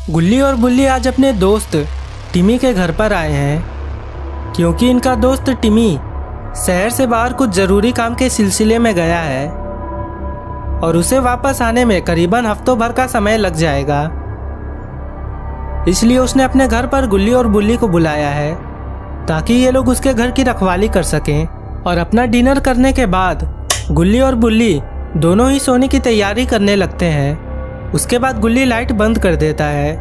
गुल्ली और बुल्ली आज अपने दोस्त टिमी के घर पर आए हैं क्योंकि इनका दोस्त टिमी शहर से बाहर कुछ ज़रूरी काम के सिलसिले में गया है और उसे वापस आने में करीबन हफ्तों भर का समय लग जाएगा। इसलिए उसने अपने घर पर गुल्ली और बुल्ली को बुलाया है ताकि ये लोग उसके घर की रखवाली कर सकें। और अपना डिनर करने के बाद गुल्ली और बुल्ली दोनों ही सोने की तैयारी करने लगते हैं। उसके बाद गुल्ली लाइट बंद कर देता है,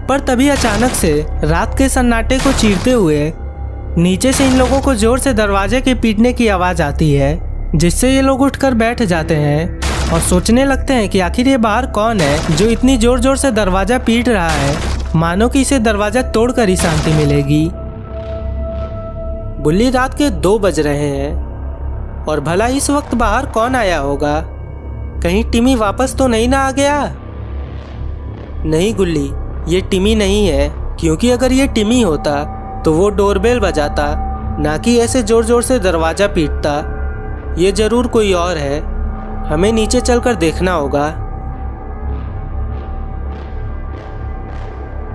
पर तभी अचानक से रात के सन्नाटे को चीरते हुए नीचे से इन लोगों को जोर से दरवाजे के पीटने की आवाज़ आती है, जिससे ये लोग उठकर बैठ जाते हैं और सोचने लगते हैं कि आखिर ये बाहर कौन है जो इतनी जोर जोर से दरवाज़ा पीट रहा है, मानो कि इसे दरवाज़ा तोड़कर ही शांति मिलेगी। बुल्ली रात के 2 बज रहे हैं और भला इस वक्त बाहर कौन आया होगा? कहीं टिमी वापस तो नहीं ना आ गया? नहीं गुल्ली, ये टिमी नहीं है, क्योंकि अगर ये टिमी होता तो वो डोरबेल बजाता, ना कि ऐसे जोर जोर से दरवाज़ा पीटता। ये ज़रूर कोई और है, हमें नीचे चलकर देखना होगा।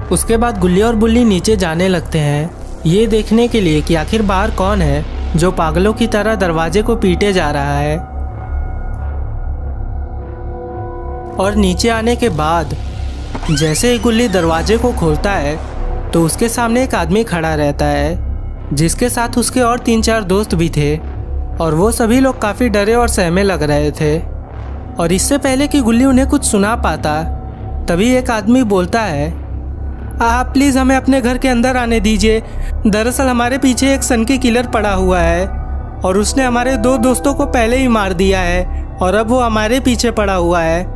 उसके बाद गुल्ली और बुल्ली नीचे जाने लगते हैं, ये देखने के लिए कि आखिर बाहर कौन है जो पागलों की तरह दरवाजे को पीटे जा रहा है। और नीचे आने के बाद जैसे ही गुल्ली दरवाजे को खोलता है तो उसके सामने एक आदमी खड़ा रहता है, जिसके साथ उसके और 3-4 दोस्त भी थे और वो सभी लोग काफ़ी डरे और सहमे लग रहे थे। और इससे पहले कि गुल्ली उन्हें कुछ सुना पाता, तभी एक आदमी बोलता है, आप प्लीज़ हमें अपने घर के अंदर आने दीजिए। दरअसल हमारे पीछे एक सनकी किलर पड़ा हुआ है और उसने हमारे 2 दोस्तों को पहले ही मार दिया है और अब वो हमारे पीछे पड़ा हुआ है।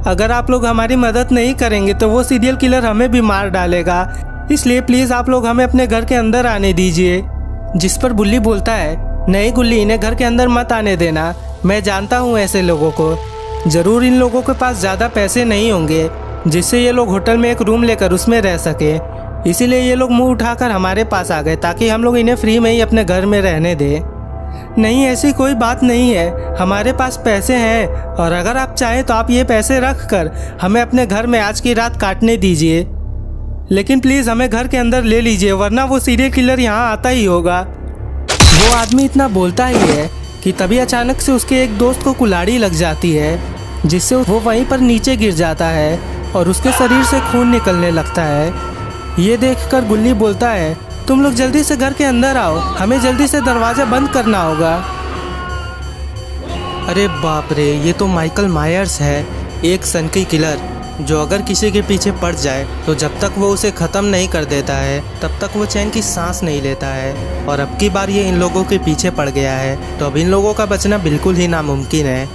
अगर आप लोग हमारी मदद नहीं करेंगे तो वो सीरियल किलर हमें भी मार डालेगा, इसलिए प्लीज़ आप लोग हमें अपने घर के अंदर आने दीजिए। जिस पर बुल्ली बोलता है, नहीं गुल्ली, इन्हें घर के अंदर मत आने देना। मैं जानता हूँ ऐसे लोगों को, ज़रूर इन लोगों के पास ज़्यादा पैसे नहीं होंगे जिससे ये लोग होटल में एक रूम लेकर उसमें रह सके, इसीलिए ये लोग मुंह उठाकर हमारे पास आ गए ताकि हम लोग इन्हें फ्री में ही अपने घर में रहने दें। नहीं, ऐसी कोई बात नहीं है, हमारे पास पैसे हैं और अगर आप चाहें तो आप ये पैसे रख कर हमें अपने घर में आज की रात काटने दीजिए, लेकिन प्लीज़ हमें घर के अंदर ले लीजिए, वरना वो सीरियल किलर यहाँ आता ही होगा। वो आदमी इतना बोलता ही है कि तभी अचानक से उसके एक दोस्त को कुल्हाड़ी लग जाती है, जिससे वो वहीं पर नीचे गिर जाता है और उसके शरीर से खून निकलने लगता है। ये देखकर गुल्ली बोलता है, तुम लोग जल्दी से घर के अंदर आओ, हमें जल्दी से दरवाज़ा बंद करना होगा। अरे बाप रे, ये तो माइकल मायर्स है, एक सनकी किलर जो अगर किसी के पीछे पड़ जाए तो जब तक वो उसे ख़त्म नहीं कर देता है तब तक वो चैन की सांस नहीं लेता है। और अब की बार ये इन लोगों के पीछे पड़ गया है तो अब इन लोगों का बचना बिल्कुल ही नामुमकिन है।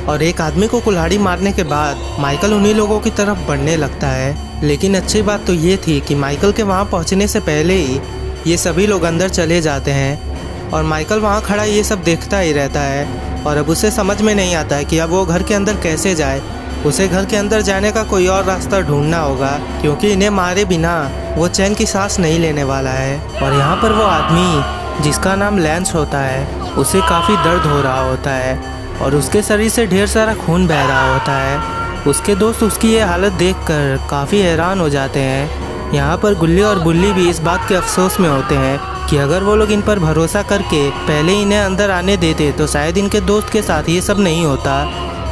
और एक आदमी को कुल्हाड़ी मारने के बाद माइकल उन्हीं लोगों की तरफ बढ़ने लगता है। लेकिन अच्छी बात तो ये थी कि माइकल के वहाँ पहुँचने से पहले ही ये सभी लोग अंदर चले जाते हैं और माइकल वहाँ खड़ा ये सब देखता ही रहता है। और अब उसे समझ में नहीं आता है कि अब वो घर के अंदर कैसे जाए। उसे घर के अंदर जाने का कोई और रास्ता ढूंढना होगा, क्योंकि इन्हें मारे बिना वो चैन की सांस नहीं लेने वाला है। और यहाँ पर वो आदमी जिसका नाम लैंस होता है, उसे काफ़ी दर्द हो रहा होता है और उसके शरीर से ढेर सारा खून बह रहा होता है। उसके दोस्त उसकी ये हालत देखकर काफ़ी हैरान हो जाते हैं। यहाँ पर गुल्ली और बुल्ली भी इस बात के अफसोस में होते हैं कि अगर वो लोग इन पर भरोसा करके पहले इन्हें अंदर आने देते तो शायद इनके दोस्त के साथ ये सब नहीं होता।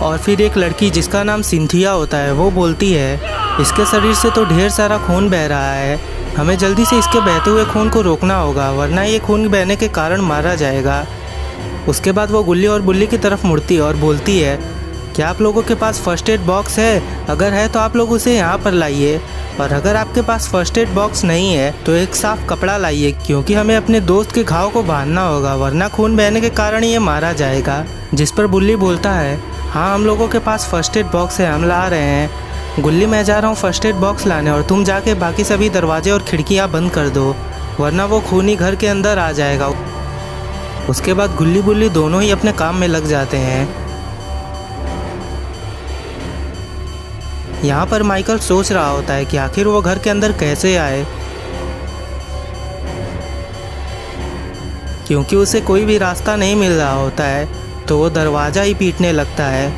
और फिर एक लड़की जिसका नाम सिंथिया होता है, वो बोलती है, इसके शरीर से तो ढेर सारा खून बह रहा है, हमें जल्दी से इसके बहते हुए खून को रोकना होगा, वरना ये खून बहने के कारण मारा जाएगा। उसके बाद वो गुल्ली और बुल्ली की तरफ मुड़ती है और बोलती है, क्या आप लोगों के पास फर्स्ट एड बॉक्स है? अगर है तो आप लोग उसे यहाँ पर लाइए, और अगर आपके पास फर्स्ट एड बॉक्स नहीं है तो एक साफ कपड़ा लाइए, क्योंकि हमें अपने दोस्त के घाव को बांधना होगा, वरना खून बहने के कारण ये मारा जाएगा। जिस पर बुल्ली बोलता है, हाँ हम लोगों के पास फर्स्ट एड बॉक्स है, हम ला रहे हैं। गुल्ली, मैं जा रहा हूँ फर्स्ट एड बॉक्स लाने और तुम जाके बाकी सभी दरवाजे और खिड़कियाँ बंद कर दो, वरना वो खून ही घर के अंदर आ जाएगा। उसके बाद गुल्ली बुल्ली दोनों ही अपने काम में लग जाते हैं। यहाँ पर माइकल सोच रहा होता है कि आखिर वो घर के अंदर कैसे आए, क्योंकि उसे कोई भी रास्ता नहीं मिल रहा होता है, तो वो दरवाज़ा ही पीटने लगता है।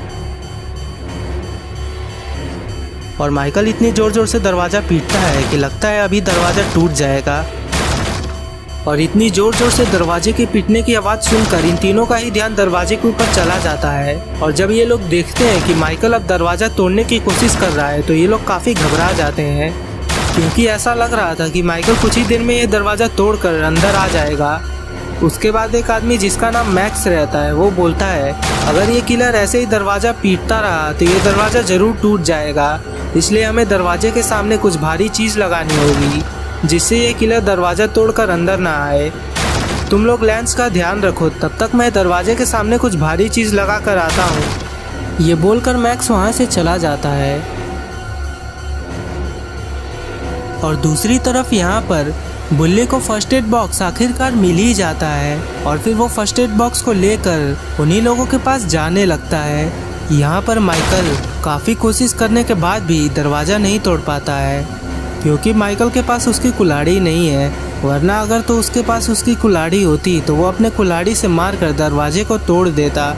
और माइकल इतनी ज़ोर ज़ोर से दरवाज़ा पीटता है कि लगता है अभी दरवाज़ा टूट जाएगा। और इतनी ज़ोर ज़ोर से दरवाजे के पीटने की आवाज़ सुनकर इन तीनों का ही ध्यान दरवाजे के ऊपर चला जाता है। और जब ये लोग देखते हैं कि माइकल अब दरवाज़ा तोड़ने की कोशिश कर रहा है तो ये लोग काफ़ी घबरा जाते हैं, क्योंकि ऐसा लग रहा था कि माइकल कुछ ही देर में ये दरवाज़ा तोड़कर अंदर आ जाएगा। उसके बाद एक आदमी जिसका नाम मैक्स रहता है वो बोलता है अगर ये किलर ऐसे ही दरवाज़ा पीटता रहा तो ये दरवाज़ा ज़रूर टूट जाएगा, इसलिए हमें दरवाजे के सामने कुछ भारी चीज़ लगानी होगी जिससे ये किलर दरवाज़ा तोड़कर अंदर ना आए। तुम लोग लैंस का ध्यान रखो, तब तक मैं दरवाजे के सामने कुछ भारी चीज़ लगा कर आता हूँ। ये बोलकर मैक्स वहाँ से चला जाता है। और दूसरी तरफ यहाँ पर बुल्ली को फर्स्ट एड बॉक्स आखिरकार मिल ही जाता है और फिर वो फर्स्ट एड बॉक्स को लेकर उन्हीं लोगों के पास जाने लगता है। यहाँ पर माइकल काफ़ी कोशिश करने के बाद भी दरवाज़ा नहीं तोड़ पाता है, क्योंकि माइकल के पास उसकी कुल्हाड़ी नहीं है, वरना अगर तो उसके पास उसकी कुल्हाड़ी होती तो वो अपने कुल्हाड़ी से मारकर दरवाजे को तोड़ देता।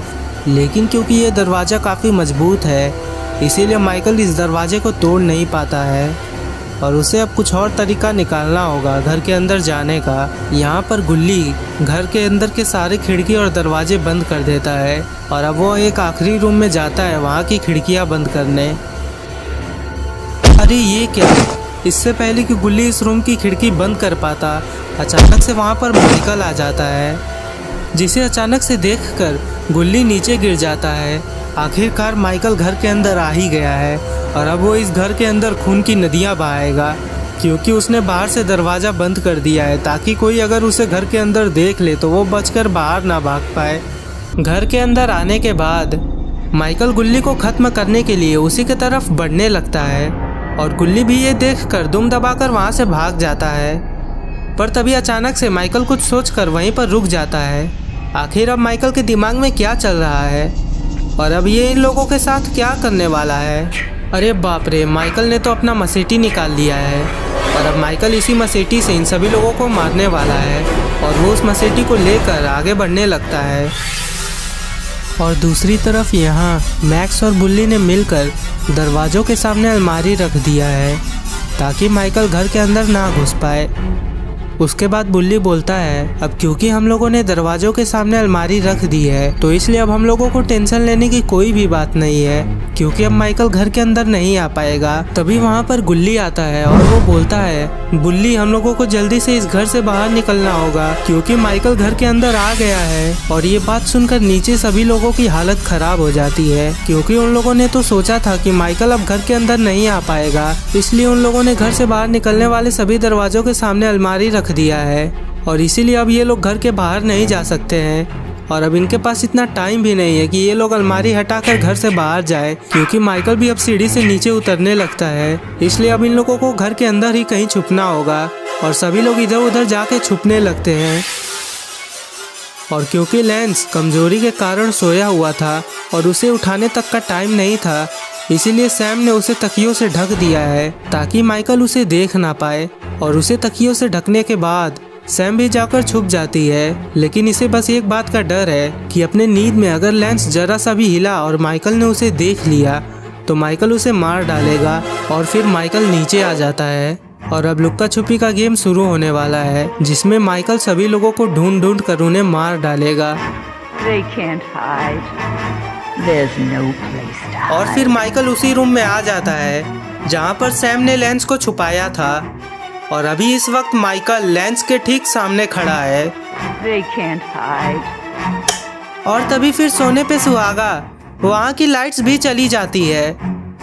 लेकिन क्योंकि ये दरवाज़ा काफ़ी मजबूत है इसीलिए माइकल इस दरवाजे को तोड़ नहीं पाता है और उसे अब कुछ और तरीका निकालना होगा घर के अंदर जाने का। यहाँ पर गुल्ली घर के अंदर के सारे खिड़की और दरवाजे बंद कर देता है और अब वो एक आखिरी रूम में जाता है वहाँ की खिड़कियाँ बंद करने। अरे ये क्या! इससे पहले कि गुल्ली इस रूम की खिड़की बंद कर पाता, अचानक से वहाँ पर माइकल आ जाता है, जिसे अचानक से देखकर गुल्ली नीचे गिर जाता है। आखिरकार माइकल घर के अंदर आ ही गया है और अब वो इस घर के अंदर खून की नदियाँ बहाएगा, क्योंकि उसने बाहर से दरवाज़ा बंद कर दिया है ताकि कोई अगर उसे घर के अंदर देख ले तो वो बचकर बाहर ना भाग पाए। घर के अंदर आने के बाद माइकल गुल्ली को ख़त्म करने के लिए उसी की तरफ बढ़ने लगता है और गुल्ली भी ये देखकर दुम दबाकर वहाँ से भाग जाता है। पर तभी अचानक से माइकल कुछ सोचकर वहीं पर रुक जाता है। आखिर अब माइकल के दिमाग में क्या चल रहा है और अब ये इन लोगों के साथ क्या करने वाला है। अरे बाप रे, माइकल ने तो अपना मसेटी निकाल लिया है और अब माइकल इसी मसेटी से इन सभी लोगों को मारने वाला है और वो उस मसेटी को लेकर आगे बढ़ने लगता है। और दूसरी तरफ यहाँ मैक्स और बुल्ली ने मिलकर दरवाज़ों के सामने अलमारी रख दिया है ताकि माइकल घर के अंदर ना घुस पाए। उसके बाद बुल्ली बोलता है अब क्योंकि हम लोगों ने दरवाज़ों के सामने अलमारी रख दी है तो इसलिए अब हम लोगों को टेंशन लेने की कोई भी बात नहीं है, क्योंकि अब माइकल घर के अंदर नहीं आ पाएगा। तभी वहाँ पर गुल्ली आता है और वो बोलता है बुल्ली, हम लोगों को जल्दी से इस घर से बाहर निकलना होगा क्योंकि माइकल घर के अंदर आ गया है। और ये बात सुनकर नीचे सभी लोगों की हालत खराब हो जाती है, क्योंकि उन लोगों ने तो सोचा था कि माइकल अब घर के अंदर नहीं आ पाएगा, इसलिए उन लोगों ने घर से बाहर निकलने वाले सभी दरवाजों के सामने अलमारी रख दिया है और इसीलिए अब ये लोग घर के बाहर नहीं जा सकते हैं। और अब इनके पास इतना टाइम भी नहीं है कि ये लोग अलमारी हटाकर घर से बाहर जाए, क्योंकि माइकल भी अब सीढ़ी से नीचे उतरने लगता है। इसलिए अब इन लोगों को घर के अंदर ही कहीं छुपना होगा और सभी लोग इधर उधर जाके छुपने लगते हैं। और क्योंकि लैंस कमजोरी के कारण सोया हुआ था और उसे उठाने तक का टाइम नहीं था, इसीलिए सैम ने उसे तकियों से ढक दिया है ताकि माइकल उसे देख ना पाए। और उसे तकियों से ढकने के बाद सैम भी जाकर छुप जाती है, लेकिन इसे बस एक बात का डर है कि अपने नींद में अगर लैंस जरा सा भी हिला और माइकल ने उसे देख लिया तो माइकल उसे मार डालेगा और फिर माइकल नीचे आ जाता है। और अब लुक्का छुपी का गेम शुरू होने वाला है, जिसमें माइकल सभी लोगों को ढूंढ ढूंढ कर उन्हें मार डालेगा। They can't hide. There's no place to hide. और फिर माइकल उसी रूम में आ जाता है जहाँ पर सैम ने लैंस को छुपाया था और अभी इस वक्त माइकल लैंस के ठीक सामने खड़ा है। They can't hide. और तभी फिर सोने पे सुहागा वहाँ की लाइट्स भी चली जाती है,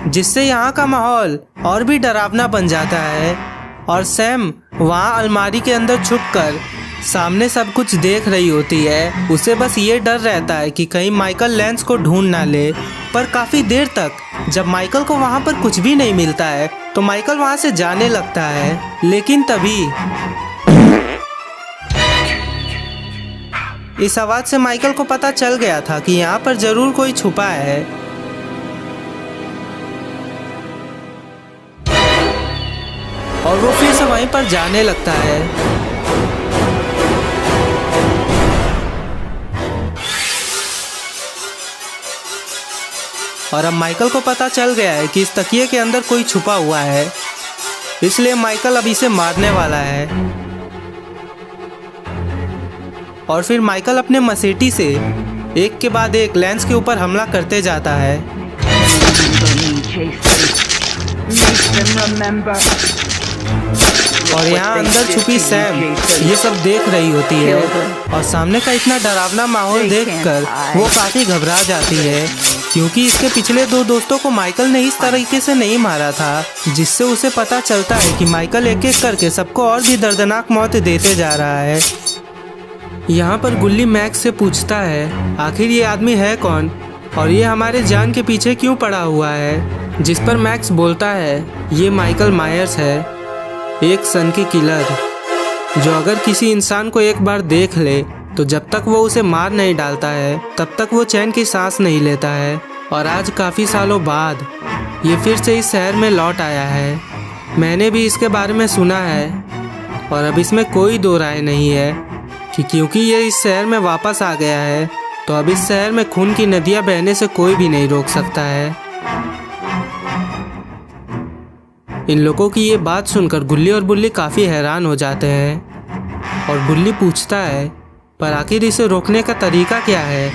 जिससे यहाँ का माहौल और भी डरावना बन जाता है। और सैम वहाँ अलमारी के अंदर छुपकर सामने सब कुछ देख रही होती है। उसे बस ये डर रहता है कि कहीं माइकल लैंस को ढूंढ ना ले। पर काफ़ी देर तक जब माइकल को वहाँ पर कुछ भी नहीं मिलता है तो माइकल वहाँ से जाने लगता है। लेकिन तभी इस आवाज़ से माइकल को पता चल गया था कि यहाँ पर ज़रूर कोई छुपा है। और वो फिर से वहीं पर जाने लगता है। और अब माइकल को पता चल गया है कि इस तकिए के अंदर कोई छुपा हुआ है, इसलिए माइकल अब इसे मारने वाला है। और फिर माइकल अपने मसेटी से एक के बाद एक लेंस के ऊपर हमला करते जाता है। और यहाँ अंदर छुपी सैम ये सब देख रही होती है और सामने का इतना डरावना माहौल देखकर वो काफी घबरा जाती है, क्योंकि इसके पिछले दो दोस्तों को माइकल ने इस तरीके से नहीं मारा था, जिससे उसे पता चलता है कि माइकल एक एक करके सबको और भी दर्दनाक मौत देते जा रहा है। यहाँ पर गुल्ली मैक्स से पूछता है आखिर ये आदमी है कौन और ये हमारे जान के पीछे क्यों पड़ा हुआ है, जिस पर मैक्स बोलता है ये माइकल मायर्स है, एक सनकी किलर जो अगर किसी इंसान को एक बार देख ले तो जब तक वो उसे मार नहीं डालता है तब तक वो चैन की सांस नहीं लेता है। और आज काफ़ी सालों बाद ये फिर से इस शहर में लौट आया है। मैंने भी इसके बारे में सुना है और अब इसमें कोई दो राय नहीं है कि क्योंकि ये इस शहर में वापस आ गया है तो अब इस शहर में खून की नदियाँ बहने से कोई भी नहीं रोक सकता है। इन लोगों की ये बात सुनकर गुल्ली और बुल्ली काफ़ी हैरान हो जाते हैं और बुल्ली पूछता है पर आखिर इसे रोकने का तरीका क्या है,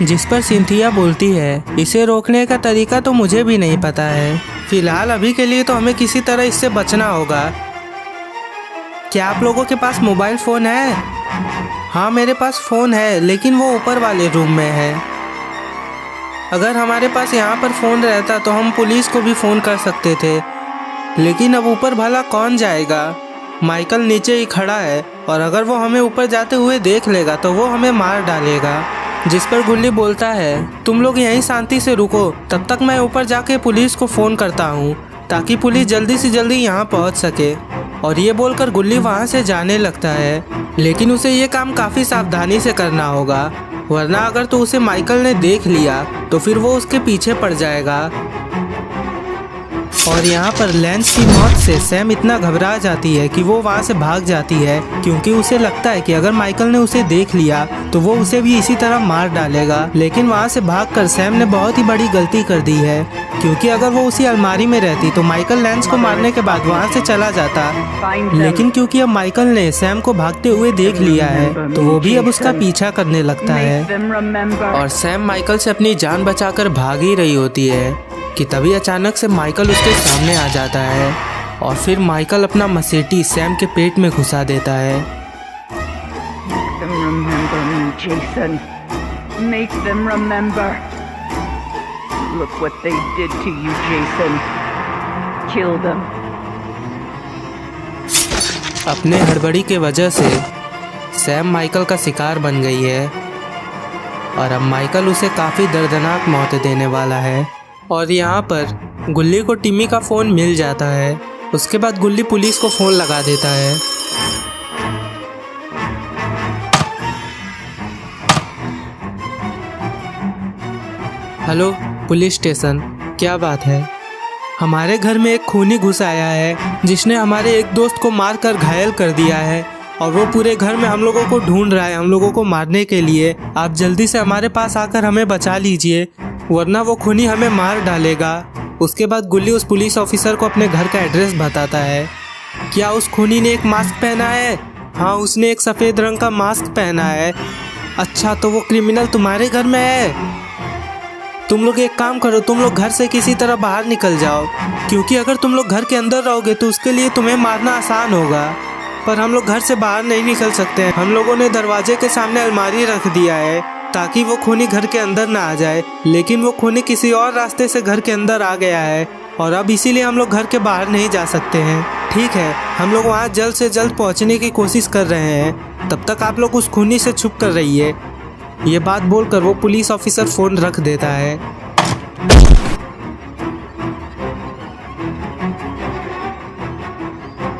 जिस पर सिंथिया बोलती है इसे रोकने का तरीका तो मुझे भी नहीं पता है, फिलहाल अभी के लिए तो हमें किसी तरह इससे बचना होगा। क्या आप लोगों के पास मोबाइल फ़ोन है? हाँ मेरे पास फ़ोन है, लेकिन वो ऊपर वाले रूम में है। अगर हमारे पास यहाँ पर फ़ोन रहता तो हम पुलिस को भी फ़ोन कर सकते थे, लेकिन अब ऊपर भला कौन जाएगा? माइकल नीचे ही खड़ा है और अगर वो हमें ऊपर जाते हुए देख लेगा तो वो हमें मार डालेगा। जिस पर गुल्ली बोलता है तुम लोग यहीं शांति से रुको, तब तक मैं ऊपर जाके पुलिस को फ़ोन करता हूँ ताकि पुलिस जल्दी से जल्दी यहाँ पहुँच सके। और ये बोलकर गुल्ली वहाँ से जाने लगता है, लेकिन उसे ये काम काफ़ी सावधानी से करना होगा, वरना अगर तो उसे माइकल ने देख लिया तो फिर वो उसके पीछे पड़ जाएगा। और यहाँ पर लेंस की मौत से सैम इतना घबरा जाती है कि वो वहाँ से भाग जाती है, क्योंकि उसे लगता है कि अगर माइकल ने उसे देख लिया तो वो उसे भी इसी तरह मार डालेगा। लेकिन वहाँ से भागकर सैम ने बहुत ही बड़ी गलती कर दी है, क्योंकि अगर वो उसी अलमारी में रहती तो माइकल लेंस को मारने के बाद वहाँ से चला जाता। लेकिन क्योंकि अब माइकल ने सैम को भागते हुए देख लिया है तो वो भी अब उसका पीछा करने लगता है। और सैम माइकल से अपनी जान बचाकर भाग ही रही होती है कि तभी अचानक से माइकल उसके सामने आ जाता है और फिर माइकल अपना मसेटी सैम के पेट में घुसा देता है। अपने हड़बड़ी के वजह से सैम माइकल का शिकार बन गई है और अब माइकल उसे काफ़ी दर्दनाक मौत देने वाला है। और यहाँ पर गुल्ली को टिमी का फ़ोन मिल जाता है। उसके बाद गुल्ली पुलिस को फ़ोन लगा देता है। हेलो पुलिस स्टेशन, क्या बात है? हमारे घर में एक खूनी घुस आया है जिसने हमारे एक दोस्त को मारकर घायल कर दिया है और वो पूरे घर में हम लोगों को ढूंढ रहा है हम लोगों को मारने के लिए। आप जल्दी से हमारे पास आकर हमें बचा लीजिए, वरना वो खूनी हमें मार डालेगा। उसके बाद गुल्ली उस पुलिस ऑफिसर को अपने घर का एड्रेस बताता है। क्या उस खूनी ने एक मास्क पहना है? हाँ, उसने एक सफ़ेद रंग का मास्क पहना है। अच्छा, तो वो क्रिमिनल तुम्हारे घर में है? तुम लोग एक काम करो, तुम लोग घर से किसी तरह बाहर निकल जाओ, क्योंकि अगर तुम लोग घर के अंदर रहोगे तो उसके लिए तुम्हें मारना आसान होगा। पर हम लोग घर से बाहर नहीं निकल सकते हैं। हम लोगों ने दरवाजे के सामने अलमारी रख दिया है ताकि वो खूनी घर के अंदर ना आ जाए, लेकिन वो खूनी किसी और रास्ते से घर के अंदर आ गया है और अब इसीलिए हम लोग घर के बाहर नहीं जा सकते हैं। ठीक है, हम लोग वहाँ जल्द से जल्द पहुँचने की कोशिश कर रहे हैं, तब तक आप लोग उस खूनी से छुप कर रहिए। ये बात बोलकर वो पुलिस ऑफिसर फ़ोन रख देता है।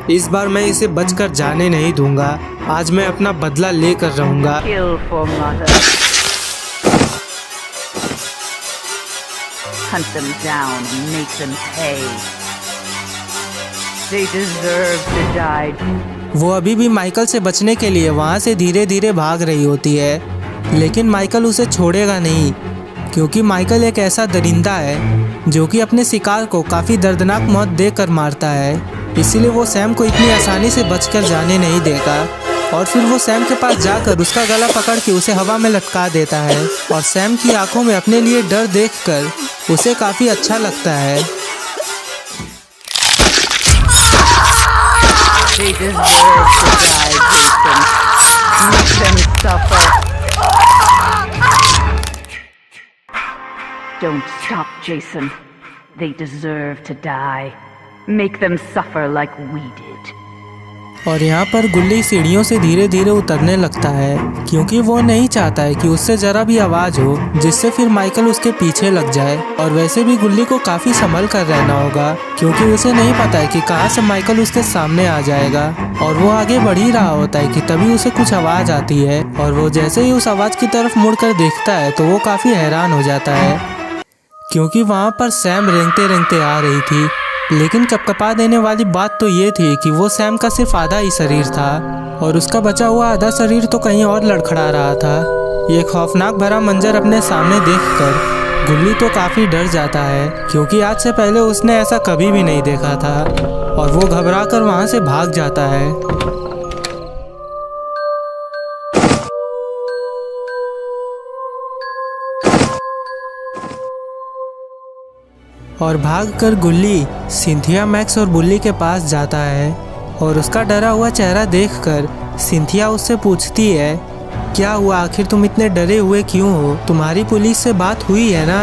इस बार मैं इसे बचकर जाने नहीं दूंगा। आज मैं अपना बदला लेकर रहूंगा। Hunt them down and make them pay. They deserve to die. वो अभी भी माइकल से बचने के लिए वहाँ से धीरे धीरे भाग रही होती है, लेकिन माइकल उसे छोड़ेगा नहीं क्योंकि माइकल एक ऐसा दरिंदा है जो कि अपने शिकार को काफ़ी दर्दनाक मौत देकर मारता है। इसीलिए वो सैम को इतनी आसानी से बचकर जाने नहीं देगा और फिर वो सैम के पास जाकर उसका गला पकड़ के उसे हवा में लटका देता है और सैम की आंखों में अपने लिए डर देखकर उसे काफ़ी अच्छा लगता है। They deserve to die, Jason. Make them suffer. Don't stop, Jason. They deserve to die. Make them suffer like we did. और यहाँ पर गुल्ली सीढ़ियों से धीरे धीरे उतरने लगता है क्योंकि वो नहीं चाहता है कि उससे ज़रा भी आवाज़ हो जिससे फिर माइकल उसके पीछे लग जाए। और वैसे भी गुल्ली को काफ़ी संभल कर रहना होगा क्योंकि उसे नहीं पता है कि कहाँ से माइकल उसके सामने आ जाएगा। और वो आगे बढ़ ही रहा होता है कि तभी उसे कुछ आवाज़ आती है और वो जैसे ही उस आवाज़ की तरफ मुड़कर देखता है तो वो काफ़ी हैरान हो जाता है क्योंकि वहाँ पर सैम रेंगते रेंगते आ रही थी। लेकिन कपकपा देने वाली बात तो ये थी कि वो सैम का सिर्फ आधा ही शरीर था और उसका बचा हुआ आधा शरीर तो कहीं और लड़खड़ा रहा था। ये खौफनाक भरा मंजर अपने सामने देखकर गुल्ली तो काफ़ी डर जाता है क्योंकि आज से पहले उसने ऐसा कभी भी नहीं देखा था और वो घबरा कर वहाँ से भाग जाता है। और भागकर गुल्ली सिंथिया, मैक्स और बुल्ली के पास जाता है और उसका डरा हुआ चेहरा देखकर सिंथिया उससे पूछती है, क्या हुआ, आखिर तुम इतने डरे हुए क्यों हो? तुम्हारी पुलिस से बात हुई है ना,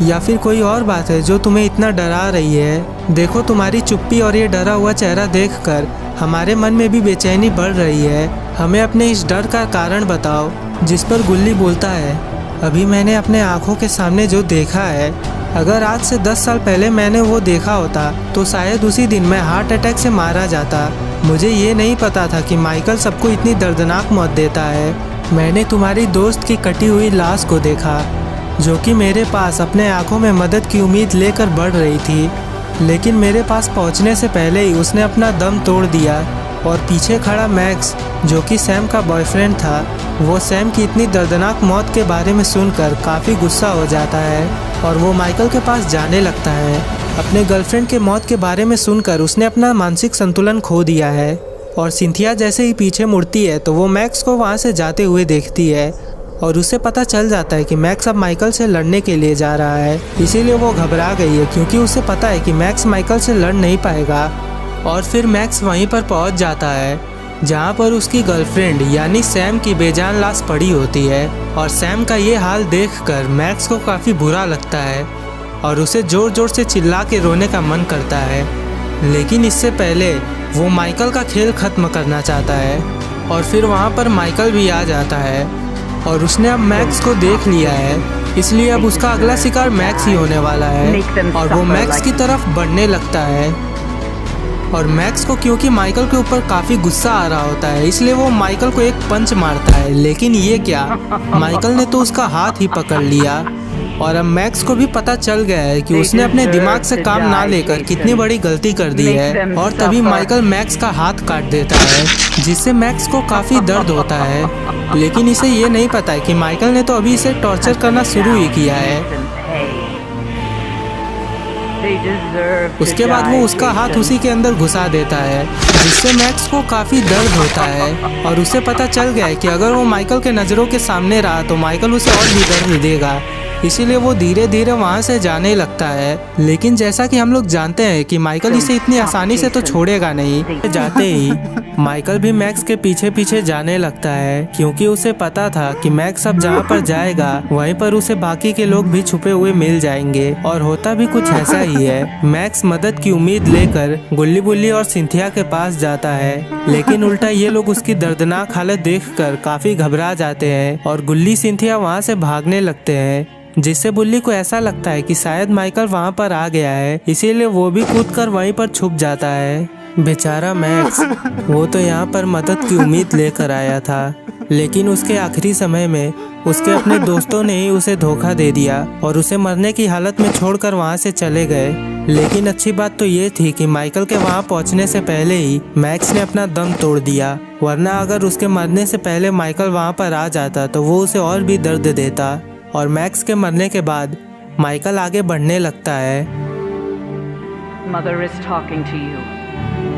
या फिर कोई और बात है जो तुम्हें इतना डरा रही है? देखो, तुम्हारी चुप्पी और ये डरा हुआ चेहरा देखकर हमारे मन में भी बेचैनी बढ़ रही है। हमें अपने इस डर का कारण बताओ। जिस पर गुल्ली बोलता है, अभी मैंने अपने आँखों के सामने जो देखा है, अगर आज से 10 साल पहले मैंने वो देखा होता तो शायद उसी दिन मैं हार्ट अटैक से मारा जाता। मुझे ये नहीं पता था कि माइकल सबको इतनी दर्दनाक मौत देता है। मैंने तुम्हारी दोस्त की कटी हुई लाश को देखा जो कि मेरे पास अपने आंखों में मदद की उम्मीद लेकर बढ़ रही थी, लेकिन मेरे पास पहुंचने से पहले ही उसने अपना दम तोड़ दिया। और पीछे खड़ा मैक्स जो कि सैम का बॉयफ्रेंड था, वो सैम की इतनी दर्दनाक मौत के बारे में सुनकर काफ़ी गुस्सा हो जाता है और वो माइकल के पास जाने लगता है। अपने गर्लफ्रेंड के मौत के बारे में सुनकर उसने अपना मानसिक संतुलन खो दिया है। और सिंथिया जैसे ही पीछे मुड़ती है तो वो मैक्स को वहाँ से जाते हुए देखती है और उसे पता चल जाता है कि मैक्स अब माइकल से लड़ने के लिए जा रहा है। इसीलिए वो घबरा गई है क्योंकि उसे पता है कि मैक्स माइकल से लड़ नहीं पाएगा। और फिर मैक्स वहीं पर पहुंच जाता है जहां पर उसकी गर्लफ्रेंड यानी सैम की बेजान लाश पड़ी होती है। और सैम का ये हाल देखकर मैक्स को काफ़ी बुरा लगता है और उसे ज़ोर ज़ोर से चिल्ला के रोने का मन करता है, लेकिन इससे पहले वो माइकल का खेल ख़त्म करना चाहता है। और फिर वहाँ पर माइकल भी आ जाता है और उसने अब मैक्स को देख लिया है, इसलिए अब उसका अगला शिकार मैक्स ही होने वाला है। और वो मैक्स की तरफ बढ़ने लगता है और मैक्स को क्योंकि माइकल के ऊपर काफ़ी गुस्सा आ रहा होता है, इसलिए वो माइकल को एक पंच मारता है। लेकिन ये क्या, माइकल ने तो उसका हाथ ही पकड़ लिया। और अब मैक्स को भी पता चल गया है कि उसने अपने दिमाग से काम ना लेकर कितनी बड़ी गलती कर दी है। और तभी माइकल मैक्स का हाथ काट देता है जिससे मैक्स को काफ़ी दर्द होता है, लेकिन इसे ये नहीं पता है कि माइकल ने तो अभी इसे टॉर्चर करना शुरू ही किया है। उसके बाद वो उसका हाथ उसी के अंदर घुसा देता है जिससे मैक्स को काफ़ी दर्द होता है। और उसे पता चल गया है कि अगर वो माइकल के नज़रों के सामने रहा तो माइकल उसे और भी दर्द देगा, इसीलिए वो धीरे धीरे वहाँ से जाने लगता है। लेकिन जैसा कि हम लोग जानते हैं कि माइकल इसे इतनी आसानी से तो छोड़ेगा नहीं। जाते ही माइकल भी मैक्स के पीछे पीछे जाने लगता है क्योंकि उसे पता था कि मैक्स अब जहाँ पर जाएगा वहीं पर उसे बाकी के लोग भी छुपे हुए मिल जाएंगे। और होता भी कुछ ऐसा ही है। मैक्स मदद की उम्मीद लेकर गुल्ली बुल्ली और सिंथिया के पास जाता है, लेकिन उल्टा ये लोग उसकी दर्दनाक हालत देखकर काफी घबरा जाते हैं और गुल्ली सिंथिया वहाँ से भागने लगते हैं, जिससे बुल्ली को ऐसा लगता है कि शायद माइकल वहाँ पर आ गया है, इसीलिए वो भी कूदकर वहीं पर छुप जाता है। बेचारा मैक्स, वो तो यहाँ पर मदद की उम्मीद लेकर आया था, लेकिन उसके आखिरी समय में उसके अपने दोस्तों ने ही उसे धोखा दे दिया और उसे मरने की हालत में छोड़कर वहाँ से चले गए। लेकिन अच्छी बात तो ये थी कि माइकल के वहाँ पहुँचने से पहले ही मैक्स ने अपना दम तोड़ दिया, वरना अगर उसके मरने से पहले माइकल वहाँ पर आ जाता तो वो उसे और भी दर्द देता। और मैक्स के मरने के बाद माइकल आगे बढ़ने लगता है। Mother is talking to you.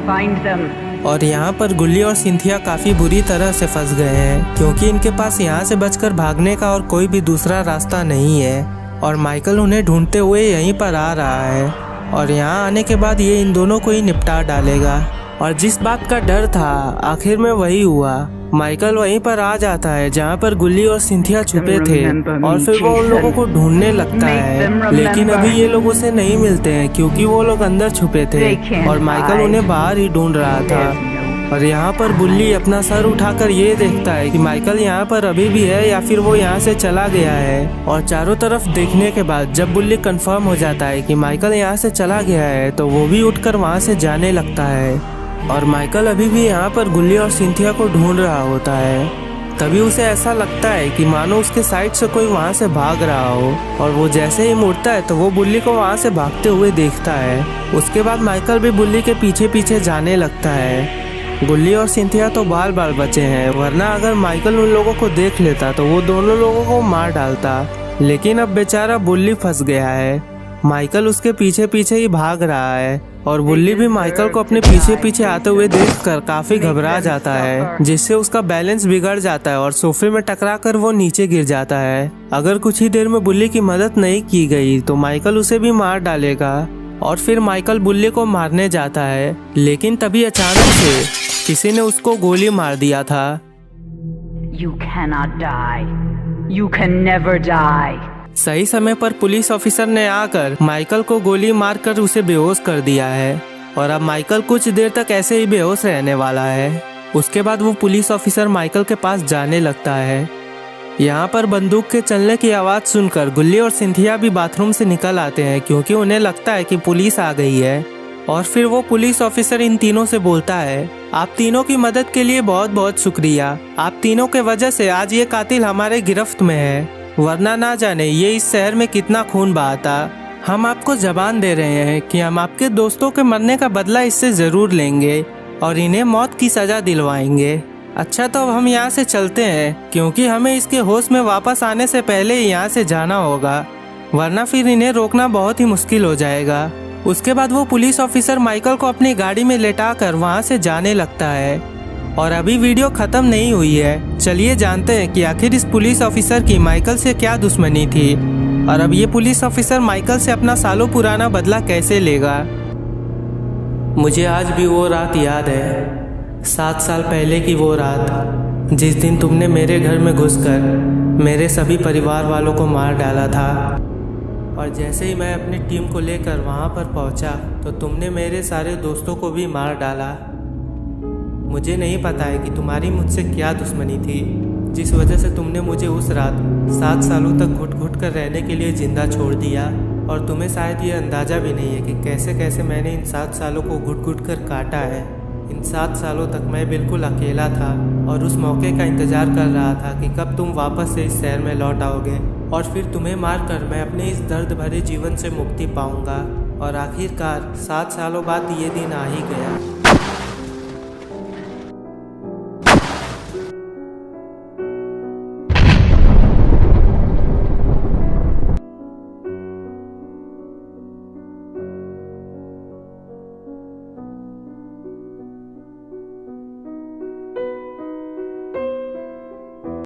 Find them. और यहाँ पर गुल्ली और सिंथिया काफ़ी बुरी तरह से फंस गए हैं क्योंकि इनके पास यहाँ से बचकर भागने का और कोई भी दूसरा रास्ता नहीं है और माइकल उन्हें ढूंढते हुए यहीं पर आ रहा है और यहाँ आने के बाद ये इन दोनों को ही निपटा डालेगा। और जिस बात का डर था आखिर में वही हुआ। माइकल वहीं पर आ जाता है जहाँ पर गुल्ली और सिंथिया छुपे थे और फिर वो उन लोगों को ढूंढने लगता है, लेकिन अभी ये लोग उसे नहीं मिलते हैं क्योंकि वो लोग अंदर छुपे थे और माइकल उन्हें बाहर ही ढूंढ रहा था। और यहाँ पर बुल्ली अपना सर उठाकर ये देखता है कि माइकल यहाँ पर अभी भी है या फिर वो यहाँ से चला गया है। और चारों तरफ देखने के बाद जब बुल्ली कंफर्म हो जाता है कि माइकल यहाँ से चला गया है तो वो भी उठकर वहाँ से जाने लगता है। और माइकल अभी भी यहाँ पर गुल्ली और सिंथिया को ढूंढ रहा होता है। तभी उसे ऐसा लगता है कि मानो उसके साइड से कोई वहाँ से भाग रहा हो और वो जैसे ही मुड़ता है तो वो बुल्ली को वहाँ से भागते हुए देखता है। उसके बाद माइकल भी बुल्ली के पीछे पीछे जाने लगता है। गुल्ली और सिंथिया तो बाल बाल बचे हैं, वरना अगर माइकल उन लोगों को देख लेता तो वो दोनों लोगों को मार डालता। लेकिन अब बेचारा बुल्ली फंस गया है। माइकल उसके पीछे पीछे ही भाग रहा है और बुल्ली भी माइकल को अपने पीछे पीछे आते हुए देखकर काफी घबरा जाता है, जिससे उसका बैलेंस बिगड़ जाता है और सोफे में टकराकर वो नीचे गिर जाता है। अगर कुछ ही देर में बुल्ली की मदद नहीं की गई तो माइकल उसे भी मार डालेगा। और फिर माइकल बुल्ली को मारने जाता है, लेकिन तभी अचानक से किसी ने उसको गोली मार दिया था। You cannot die. You can never die. सही समय पर पुलिस ऑफिसर ने आकर माइकल को गोली मारकर उसे बेहोश कर दिया है और अब माइकल कुछ देर तक ऐसे ही बेहोश रहने वाला है। उसके बाद वो पुलिस ऑफिसर माइकल के पास जाने लगता है। यहाँ पर बंदूक के चलने की आवाज़ सुनकर गुल्ली और सिंथिया भी बाथरूम से निकल आते हैं क्योंकि उन्हें लगता है कि पुलिस आ गई है। और फिर वो पुलिस ऑफिसर इन तीनों से बोलता है, आप तीनों की मदद के लिए बहुत बहुत शुक्रिया। आप तीनों के वजह से आज ये कातिल हमारे गिरफ्त में है, वरना ना जाने ये इस शहर में कितना खून बहाता। हम आपको जबान दे रहे हैं कि हम आपके दोस्तों के मरने का बदला इससे ज़रूर लेंगे और इन्हें मौत की सज़ा दिलवाएंगे। अच्छा तो अब हम यहाँ से चलते हैं क्योंकि हमें इसके होश में वापस आने से पहले ही यहाँ से जाना होगा, वरना फिर इन्हें रोकना बहुत ही मुश्किल हो जाएगा। उसके बाद वो पुलिस ऑफिसर माइकल को अपनी गाड़ी में लेटाकर वहाँ से जाने लगता है। और अभी वीडियो ख़त्म नहीं हुई है, चलिए जानते हैं कि आखिर इस पुलिस ऑफिसर की माइकल से क्या दुश्मनी थी और अब ये पुलिस ऑफिसर माइकल से अपना सालों पुराना बदला कैसे लेगा। मुझे आज भी वो रात याद है, 7 साल पहले की वो रात जिस दिन तुमने मेरे घर में घुसकर मेरे सभी परिवार वालों को मार डाला था। और जैसे ही मैं अपनी टीम को लेकर वहाँ पर पहुँचा तो तुमने मेरे सारे दोस्तों को भी मार डाला। मुझे नहीं पता है कि तुम्हारी मुझसे क्या दुश्मनी थी जिस वजह से तुमने मुझे उस रात 7 सालों तक घुट घुट कर रहने के लिए ज़िंदा छोड़ दिया। और तुम्हें शायद ये अंदाज़ा भी नहीं है कि कैसे कैसे मैंने इन 7 सालों को घुट घुट कर काटा है। इन 7 सालों तक मैं बिल्कुल अकेला था और उस मौके का इंतज़ार कर रहा था कि कब तुम वापस से इस शहर में लौट आओगे और फिर तुम्हें मारकर मैं अपने इस दर्द भरे जीवन से मुक्ति पाऊंगा। और आखिरकार 7 सालों बाद ये दिन आ ही गया।